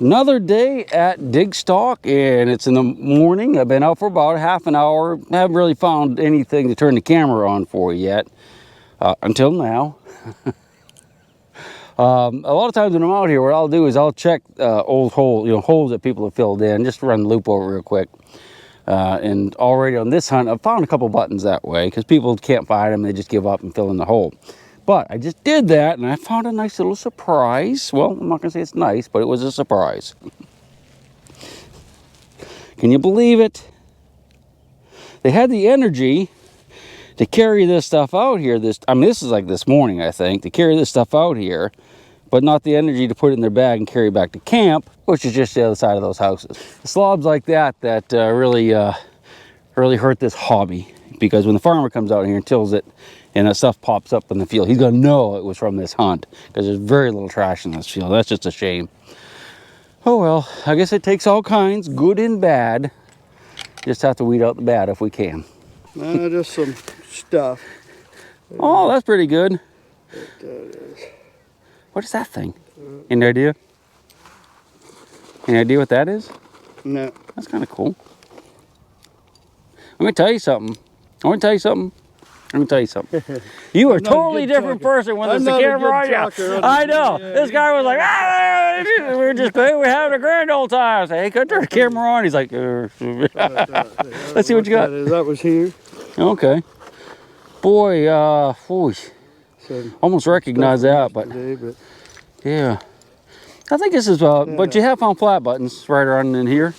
Another day at Digstock, and it's in the morning. I've been out for about half an hour. I haven't really found anything to turn the camera on for yet, until now. A lot of times when I'm out here, what I'll do is I'll check old holes that people have filled in, just run the loop over real quick. And already on this hunt, I've found a couple buttons that way because people can't find them. They just give up and fill in the hole. But I just did that, and I found a nice little surprise. Well, I'm not going to say it's nice, but it was a surprise. Can you believe it? They had the energy to carry this stuff out here. This is like this morning, I think, to carry this stuff out here, but not the energy to put it in their bag and carry it back to camp, which is just the other side of those houses. Slobs like that really hurt this hobby, because when the farmer comes out here and tills it, and that stuff pops up in the field, he's gonna know it was from this hunt, because there's very little trash in this field. That's just a shame. Oh well, I guess it takes all kinds, good and bad. Just have to weed out the bad if we can. Just some stuff. Oh, that's pretty good. What is that thing? Any idea? Any idea what that is? No. That's kind of cool. I'm gonna tell you something. You are a totally different person when there's a camera on you. I know. This guy was like, we're having a grand old time. I said, hey, could turn the camera on? He's like, let's see what you got. That was here. Okay. Boy, almost recognize that, but yeah. I think this is, but you have found flat buttons right around in here.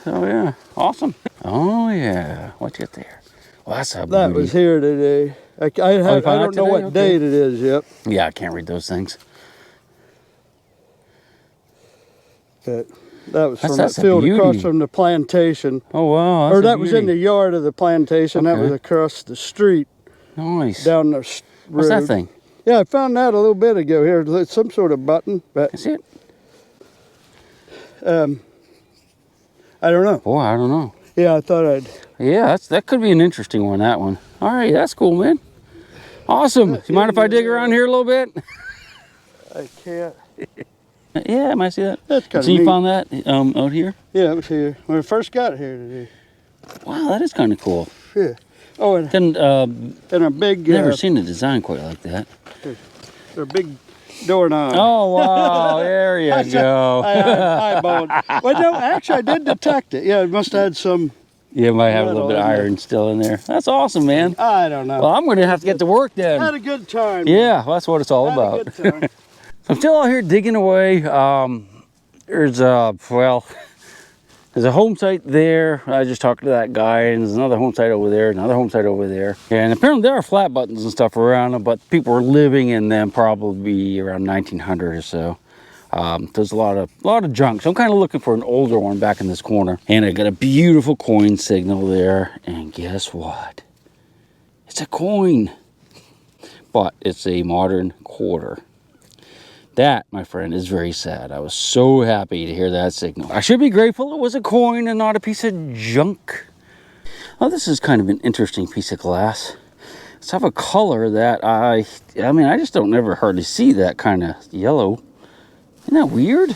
Oh yeah, awesome. Oh yeah, what you got there? Well, that's a beauty. That was here today. I don't know what date it is yet. Yeah, I can't read those things. But that was from that field across from the plantation. Oh wow, or that was in the yard of the plantation. Okay. That was across the street. Nice. Down the road. What's that thing? Yeah, I found that a little bit ago here. It's some sort of button, but I see it. I don't know. Boy, I don't know. Yeah, I thought I'd. Yeah, that could be an interesting one, that one. All right, that's cool, man. Awesome. You mind if I dig around here a little bit? I can't. Yeah, I might see that. That's kind of neat. So you found that out here? Yeah, it was here. When I first got here today. Wow, that is kind of cool. Yeah. Oh, and a big... never seen a design quite like that. A big doorknob. Oh, wow. There you go. I eyeballed. Well, no, actually, I did detect it. Yeah, it must have had some... Yeah, it might have a little bit of iron still in there. That's awesome, man. I don't know. Well, I'm going to have to get to work then. Had a good time. Yeah, well, that's what it's all about. Had a good time. I'm still out here digging away. There's a home site there. I just talked to that guy, and there's another home site over there, another home site over there. And apparently there are flat buttons and stuff around them, but people were living in them probably around 1900 or so. There's a lot of junk. So I'm kind of looking for an older one back in this corner. And I got a beautiful coin signal there. And guess what? It's a coin. But it's a modern quarter. That, my friend, is very sad. I was so happy to hear that signal. I should be grateful it was a coin and not a piece of junk. Oh, this is kind of an interesting piece of glass. It's have a color that I just don't never hardly see that kind of yellow. Isn't that weird?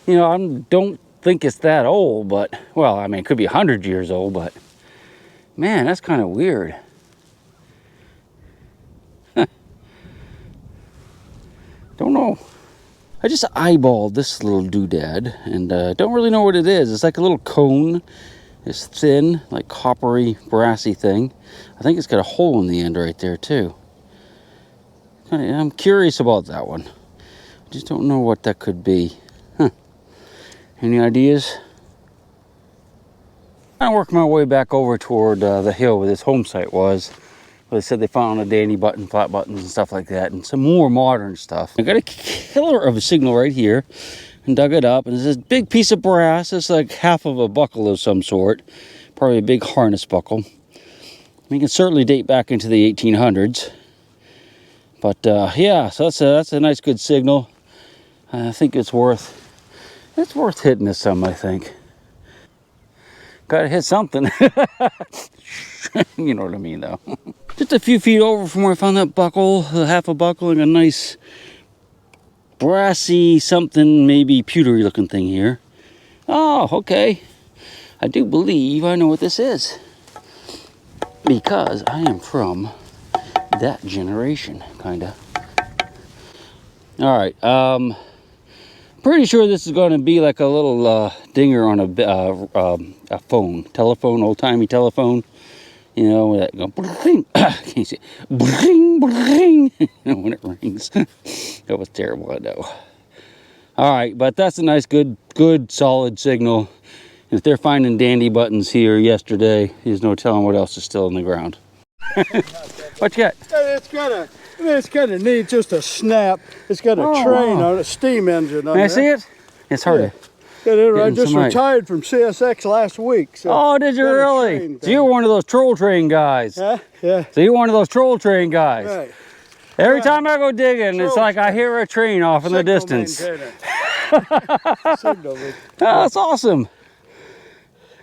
You know, I don't think it's that old, but, well, I mean, it could be 100 years old, but, man, that's kind of weird. Don't know. I just eyeballed this little doodad, and don't really know what it is. It's like a little cone. It's thin, like coppery, brassy thing. I think it's got a hole in the end right there, too. I'm curious about that one. I just don't know what that could be. Huh. Any ideas? I'm working my way back over toward the hill where this home site was. They said they found a dandy button, flat buttons and stuff like that, and some more modern stuff. I got a killer of a signal right here and dug it up, and there's this big piece of brass. It's like half of a buckle of some sort, probably a big harness buckle. We can certainly date back into the 1800s. But yeah, so that's a nice good signal. I think it's worth hitting this some, I think. Gotta hit something. You know what I mean, though. Just a few feet over from where I found that buckle, half a buckle, and a nice brassy something, maybe pewtery looking thing here. Oh, okay. I do believe I know what this is, because I am from that generation, kinda. All right, pretty sure this is going to be like a little dinger on a phone, telephone, old-timey telephone. You know, that go bling. Can you see? Bling, bling. You know, when it rings. That was terrible, I know. All right, but that's a nice, good, solid signal. If they're finding dandy buttons here yesterday, there's no telling what else is still in the ground. What you got? It's kind of neat, just a snap. It's got a train on it, a steam engine on it. Can I see it? It's hard to. I just retired from CSX last week. So oh, did you really? So you're one of those troll train guys. Huh? Yeah. So you're one of those troll train guys. Right. Every time I go digging, it's like I hear a train off in the distance. Oh, that's awesome.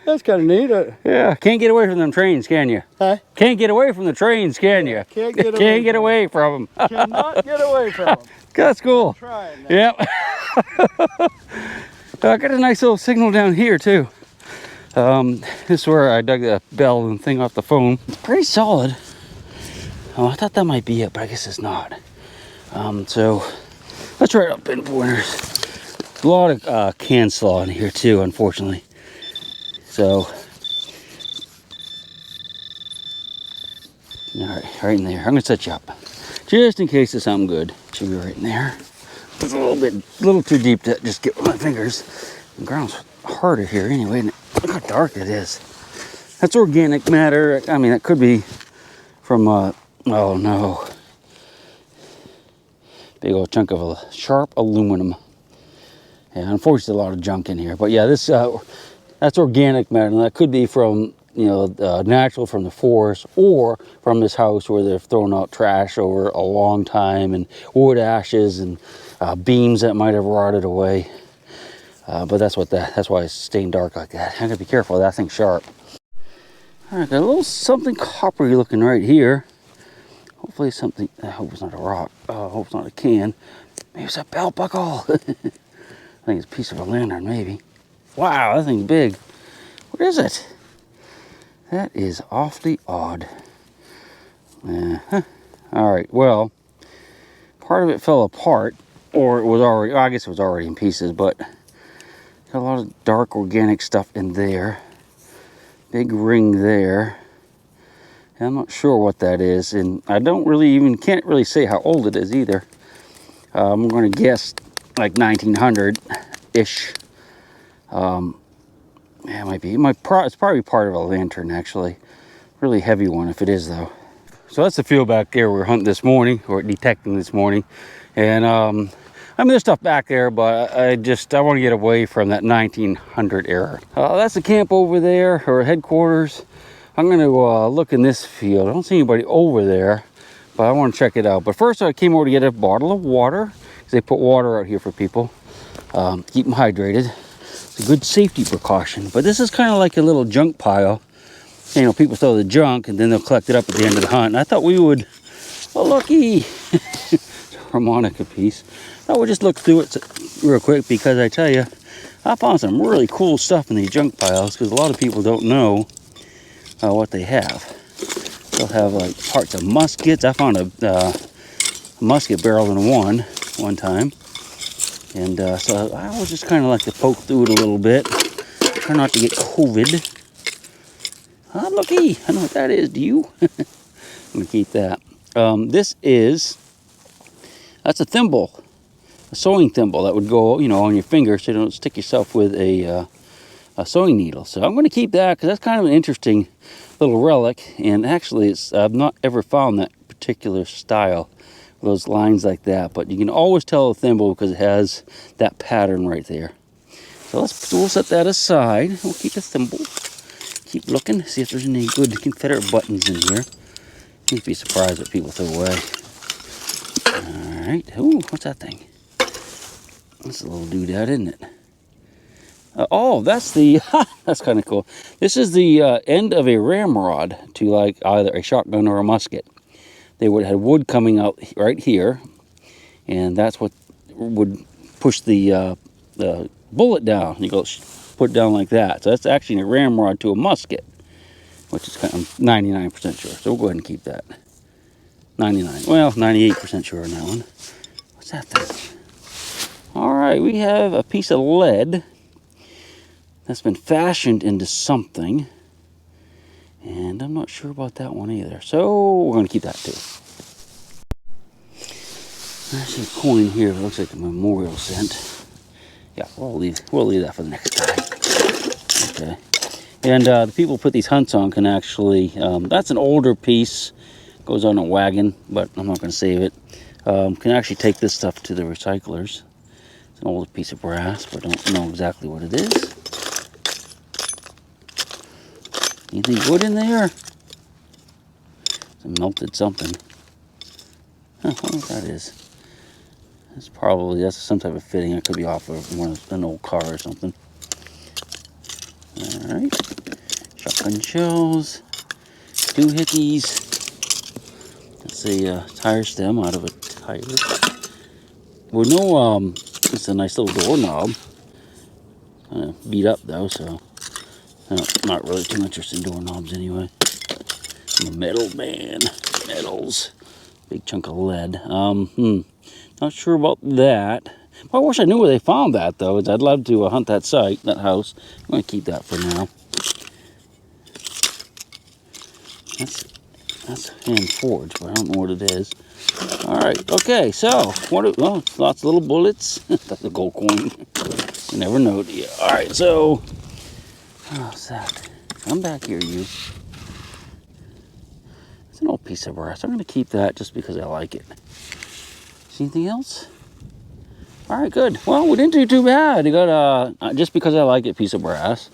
That's kind of neat. Yeah, can't get away from them trains, can you? Huh? Can't get away from the trains, can you? Can't get away from them. Cannot get away from them. That's cool. I'm trying now. Yep. I got a nice little signal down here too. This is where I dug the bell and thing off the phone. It's pretty solid. Oh, I thought that might be it, but I guess it's not. So let's try it up pinpointers. A lot of can slaw in here too, unfortunately. So, all right in there. I'm gonna set you up, just in case it's something good. Should be right in there. It's a little too deep to just get with my fingers. The ground's harder here anyway. And look how dark it is. That's organic matter. I mean, it could be from oh no, big old chunk of sharp aluminum. Yeah, unfortunately, a lot of junk in here. But yeah, this. That's organic matter, and that could be from, you know, natural from the forest, or from this house where they've thrown out trash over a long time, and wood ashes and beams that might have rotted away. But that's why it's staying dark like that. I gotta be careful. That thing's sharp. All right, got a little something coppery looking right here. Hopefully something. I hope it's not a rock. I hope it's not a can. Maybe it's a belt buckle. I think it's a piece of a lantern, maybe. Wow, that thing's big. What is it? That is awfully odd. All right, well, part of it fell apart, or it was already, I guess it was already in pieces, but got a lot of dark organic stuff in there. Big ring there. And I'm not sure what that is, and I can't really say how old it is either. I'm going to guess like 1900-ish. Yeah, it might be. It's probably part of a lantern, actually. Really heavy one, if it is, though. So that's the field back there we were hunting this morning, or detecting this morning. And, I mean, there's stuff back there, but I want to get away from that 1900 era. That's the camp over there, or headquarters. I'm going to look in this field. I don't see anybody over there, but I want to check it out. But first, I came over to get a bottle of water, because they put water out here for people. Keep them hydrated. It's a good safety precaution. But this is kind of like a little junk pile. You know, people throw the junk and then they'll collect it up at the end of the hunt. And I thought we would, oh, looky, harmonica piece. I thought we'd just look through it real quick, because I tell you, I found some really cool stuff in these junk piles, because a lot of people don't know what they have. They'll have like parts of muskets. I found a musket barrel in one time. And so I always just kind of like to poke through it a little bit. Try not to get COVID. Ah, looky, I know what that is. Do you? I'm gonna keep that. That's a thimble, a sewing thimble that would go, you know, on your finger, so you don't stick yourself with a sewing needle. So I'm gonna keep that, because that's kind of an interesting little relic. And actually, I've not ever found that particular style. Those lines like that, but you can always tell a thimble because it has that pattern right there. So we'll set that aside. We'll keep the thimble. Keep looking, see if there's any good Confederate buttons in here. You'd be surprised what people throw away. All right. Ooh, what's that thing? That's a little doodad, isn't it? Oh, that's the. That's kind of cool. This is the end of a ramrod to like either a shotgun or a musket. They would have had wood coming out right here, and that's what would push the bullet down. You go put it down like that. So that's actually a ramrod to a musket, which is kind of 99% sure. So we'll go ahead and keep that. 99. Well, 98% sure on that one. What's that thing? All right, we have a piece of lead that's been fashioned into something. And I'm not sure about that one either. So we're going to keep that too. There's a coin here. It looks like a memorial cent. Yeah, we'll leave that for the next time. Okay. And the people who put these hunts on can actually, that's an older piece. Goes on a wagon, but I'm not going to save it. Can actually take this stuff to the recyclers. It's an older piece of brass, but I don't know exactly what it is. Anything good in there? It's a melted something. Huh, I wonder what that is. That's some type of fitting. It could be off of an old car or something. Alright. Shotgun shells. Doohickeys. That's a tire stem out of a tire. We know it's a nice little doorknob. Kind of beat up though, so not really too interested in doorknobs anyway. The metal man, metals, big chunk of lead. Not sure about that. Well, I wish I knew where they found that though. I'd love to hunt that site, that house. I'm going to keep that for now. That's hand forged, but I don't know what it is. All right, okay. So lots of little bullets. That's a gold coin. You never know, do you? All right, so what's that? Come back here, you. It's an old piece of brass. I'm going to keep that just because I like it. See anything else? All right, good. Well, we didn't do too bad. You got just because I like it, piece of brass,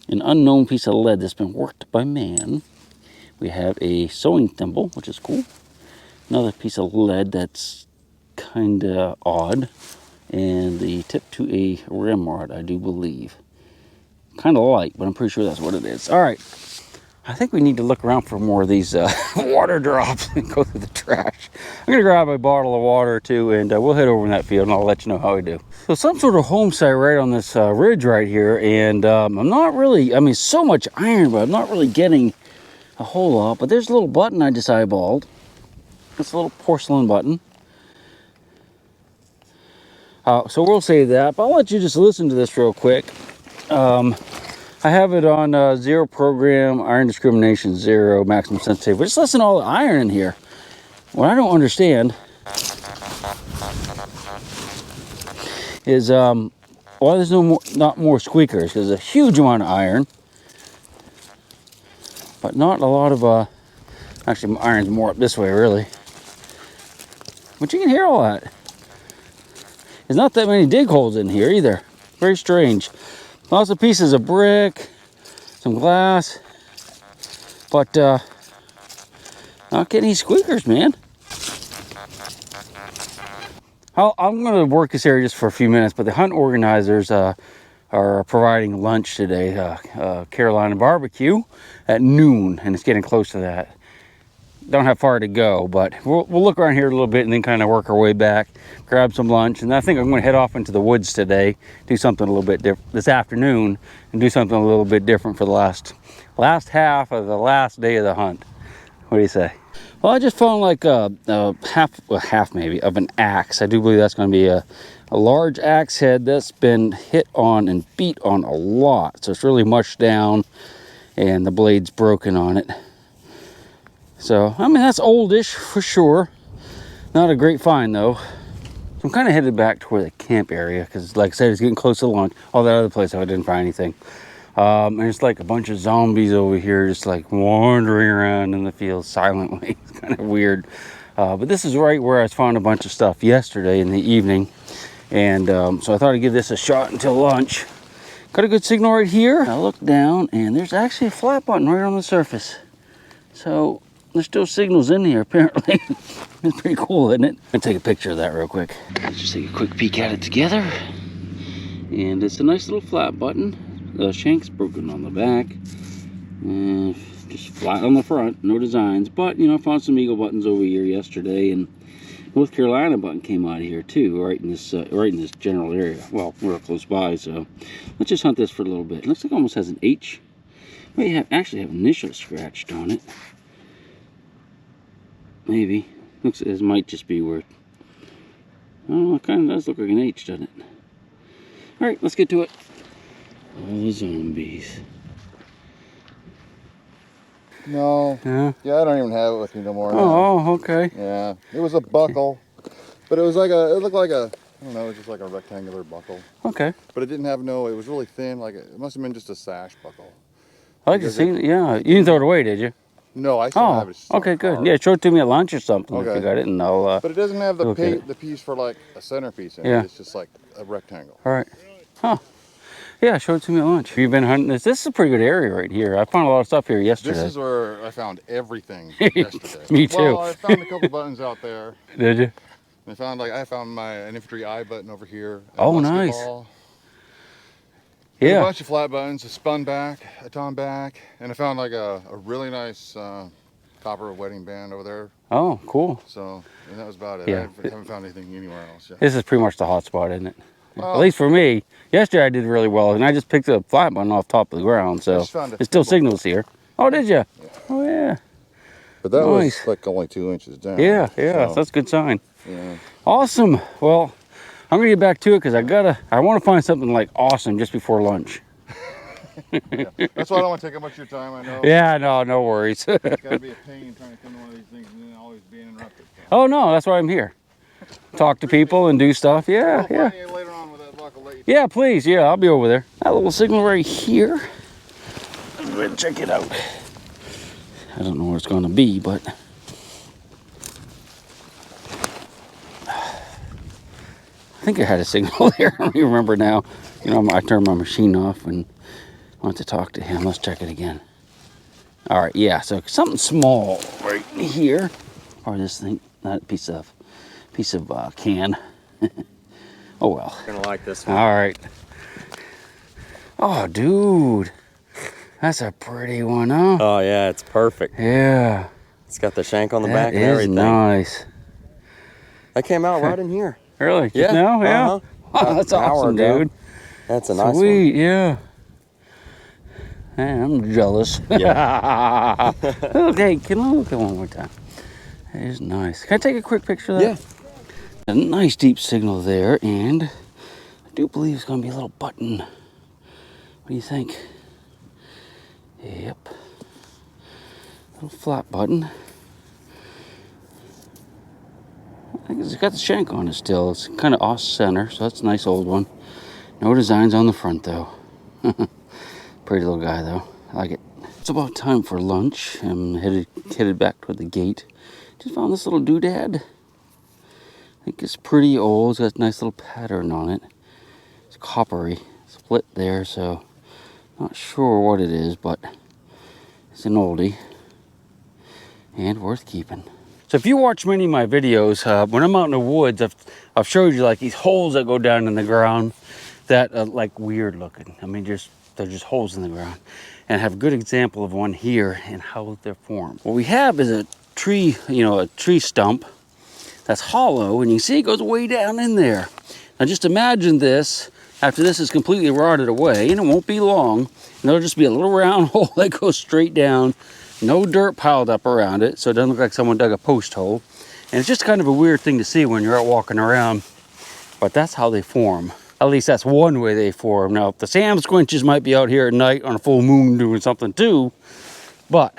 an unknown piece of lead that's been worked by man. We have a sewing thimble, which is cool. Another piece of lead that's kind of odd, and the tip to a ramrod, I do believe. Kind of light, but I'm pretty sure that's what it is. All right, I think we need to look around for more of these water drops and go through the trash. I'm gonna grab a bottle of water too, and we'll head over in that field, and I'll let you know how we do. So some sort of home site right on this ridge right here, and I'm not really, I mean, so much iron, but I'm not really getting a whole lot. But there's a little button I just eyeballed. It's a little porcelain button. So we'll save that, but I'll let you just listen to this real quick. I have it on 0 program, iron discrimination 0, maximum sensitivity. But just listen to all the iron in here. What I don't understand is why there's not more squeakers. There's a huge amount of iron, but not a lot of actually iron's more up this way really. But you can hear all that. There's not that many dig holes in here either. Very strange. Lots of pieces of brick, some glass, but not getting any squeakers, man. I'm going to work this area just for a few minutes, but the hunt organizers are providing lunch today, Carolina barbecue at noon, and it's getting close to that. Don't have far to go, but we'll look around here a little bit and then kind of work our way back, grab some lunch, and I think I'm going to head off into the woods today, do something a little bit different this afternoon, and do something a little bit different for the last half of the last day of the hunt. What do you say? Well, I just found like a half maybe of an axe. I do believe that's going to be a large axe head that's been hit on and beat on a lot, so it's really mushed down, and the blade's broken on it. So, I mean, that's oldish for sure. Not a great find though. I'm kind of headed back to where the camp area, because like I said, it's getting close to lunch. All that other place, I didn't find anything. And it's like a bunch of zombies over here, just like wandering around in the field silently. It's kind of weird. But this is right where I found a bunch of stuff yesterday in the evening. And so I thought I'd give this a shot until lunch. Got a good signal right here. I look down and there's actually a flat button right on the surface. So there's still signals in here, apparently. It's pretty cool, isn't it? I'll take a picture of that real quick. Let's just take a quick peek at it together. And it's a nice little flat button. The shank's broken on the back. Just flat on the front, no designs. But, you know, I found some eagle buttons over here yesterday and North Carolina button came out of here too, right in this general area. Well, we're close by, so let's just hunt this for a little bit. It looks like it almost has an H. We actually have initials scratched on it. Maybe. Looks this might just be where. Oh, it kind of does look like an H, doesn't it? All right, let's get to it. All the zombies. No. Yeah, I don't even have it with me no more. Oh, okay. Yeah, it was a buckle, but it was like it looked like a, I don't know, it was just like a rectangular buckle. Okay. But it didn't have it was really thin, like it must have been just a sash buckle. I like to see it. Yeah, you didn't throw it away, did you? No, I still have it. It's okay, good. hard. Yeah, show it to me at lunch or something if Okay. you got it, and I'll. But it doesn't have the piece for like a centerpiece in it. It's just like a rectangle. All right. Huh. Yeah, show it to me at lunch. You've been hunting this. This is a pretty good area right here. I found a lot of stuff here yesterday. This is where I found everything yesterday. Me too. Well, I found a couple buttons out there. Did you? I found an infantry eye button over here. Oh, nice. A Yeah. bunch of flat buttons, a spun back, a tom back, and I found like a really nice copper wedding band over there. Oh, cool. So, and that was about it. Yeah. I haven't found anything anywhere else yet. This is pretty much the hot spot, isn't it? Well, At least for me. Yesterday I did really well, and I just picked a flat button off top of the ground, so just found a it still feeble- signals here. Oh, did you? Yeah. Oh, yeah. But that Nice. was like only 2 inches down. Yeah, so, that's a good sign. yeah. Awesome. Well, I'm gonna get back to it because I want to find something like awesome just before lunch. Yeah. That's why I don't want to take up much of your time, I know. Yeah, no worries. It's got to be a pain trying to film one of these things and then always being interrupted. So. Oh no, that's why I'm here. Talk to people and do stuff. Yeah, I'll yeah. find you later on with that buckle. Let you Yeah, please. Yeah, I'll be over there. That little signal right here. Let's go ahead and check it out. I don't know where it's going to be, but I think I had a signal there. I don't even remember now. You know, I turned my machine off and went to talk to him. Let's check it again. All right, yeah. So something small right here, or this thing, that piece of can. Oh well. You're gonna like this one. All right. Oh, dude, that's a pretty one, huh? Oh yeah, it's perfect. Yeah. It's got the shank on the That back and is everything. nice. That came out right in here. Really? Yeah. No? Yeah. Uh-huh. Wow, that's An hour awesome, ago. dude. That's a nice Sweet, yeah. Man, I'm jealous. Yeah. Okay, can I look at it one more time? That is nice. Can I take a quick picture of that? Yeah. A nice deep signal there, and I do believe it's going to be a little button. What do you think? Yep. Little flat button. I think it's got the shank on it still. It's kind of off center, so that's a nice old one. No designs on the front though. Pretty little guy though. I like it. It's about time for lunch. I'm headed back toward the gate. Just found this little doodad. I think it's pretty old. It's got a nice little pattern on it. It's coppery. Split there, so not sure what it is, but it's an oldie and worth keeping. So if you watch many of my videos, when I'm out in the woods, I've showed you like these holes that go down in the ground that are like weird looking. I mean, they're just holes in the ground. And I have a good example of one here and how they're formed. What we have is a tree, a tree stump that's hollow, and you can see it goes way down in there. Now just imagine this, after this is completely rotted away, and it won't be long, and there'll just be a little round hole that goes straight down. No dirt piled up around it, so it doesn't look like someone dug a post hole. And it's just kind of a weird thing to see when you're out walking around, but that's how they form. At least that's one way they form. Now, the Sam Squinches might be out here at night on a full moon doing something too, but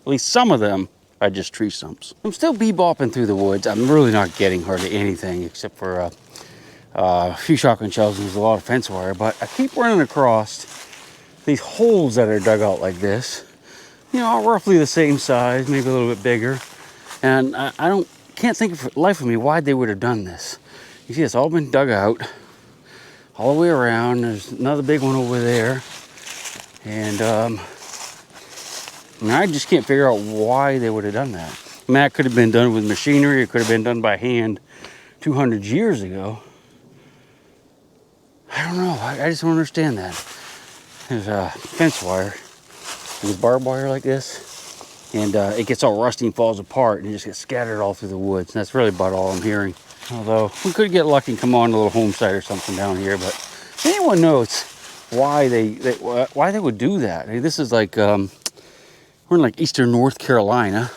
at least some of them are just tree stumps. I'm still bebopping through the woods. I'm really not getting hardly anything except for a few shotgun shells and there's a lot of fence wire, but I keep running across these holes that are dug out like this. Roughly the same size, maybe a little bit bigger. And I can't think for the life of me why they would have done this. You see, it's all been dug out all the way around. There's another big one over there. And I just can't figure out why they would have done that. I mean, that could have been done with machinery. It could have been done by hand 200 years ago. I don't know. I just don't understand that. There's fence wire. With barbed wire like this. and it gets all rusty and falls apart and just gets scattered all through the woods. And that's really about all I'm hearing. Although we could get lucky and come on a little home site or something down here, but if anyone knows why why they would do that. I mean, this is like we're in like eastern North Carolina.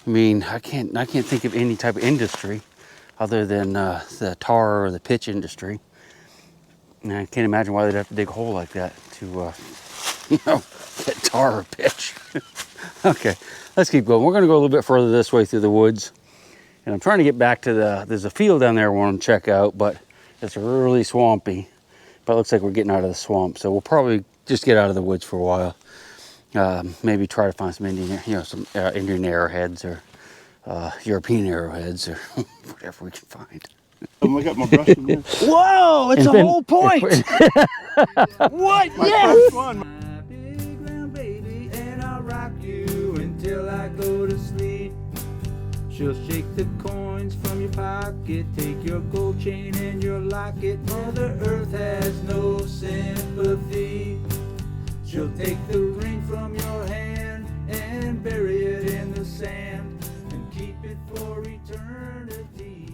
I mean, I can't think of any type of industry other than the tar or the pitch industry. And I can't imagine why they'd have to dig a hole like that to, you know, get tar or pitch. Okay, let's keep going. We're going to go a little bit further this way through the woods. And I'm trying to get back to there's a field down there I want to check out, but it's really swampy. But it looks like we're getting out of the swamp. So we'll probably just get out of the woods for a while. Maybe try to find some Indian arrowheads or European arrowheads or whatever we can find. I got my brush in there. Whoa, it's the whole point. What? My Yes! first one. My big round baby, and I'll rock you until I go to sleep. She'll shake the coins from your pocket, take your gold chain and your locket. Mother Earth has no sympathy. She'll take the ring from your hand and bury it in the sand and keep it for eternity.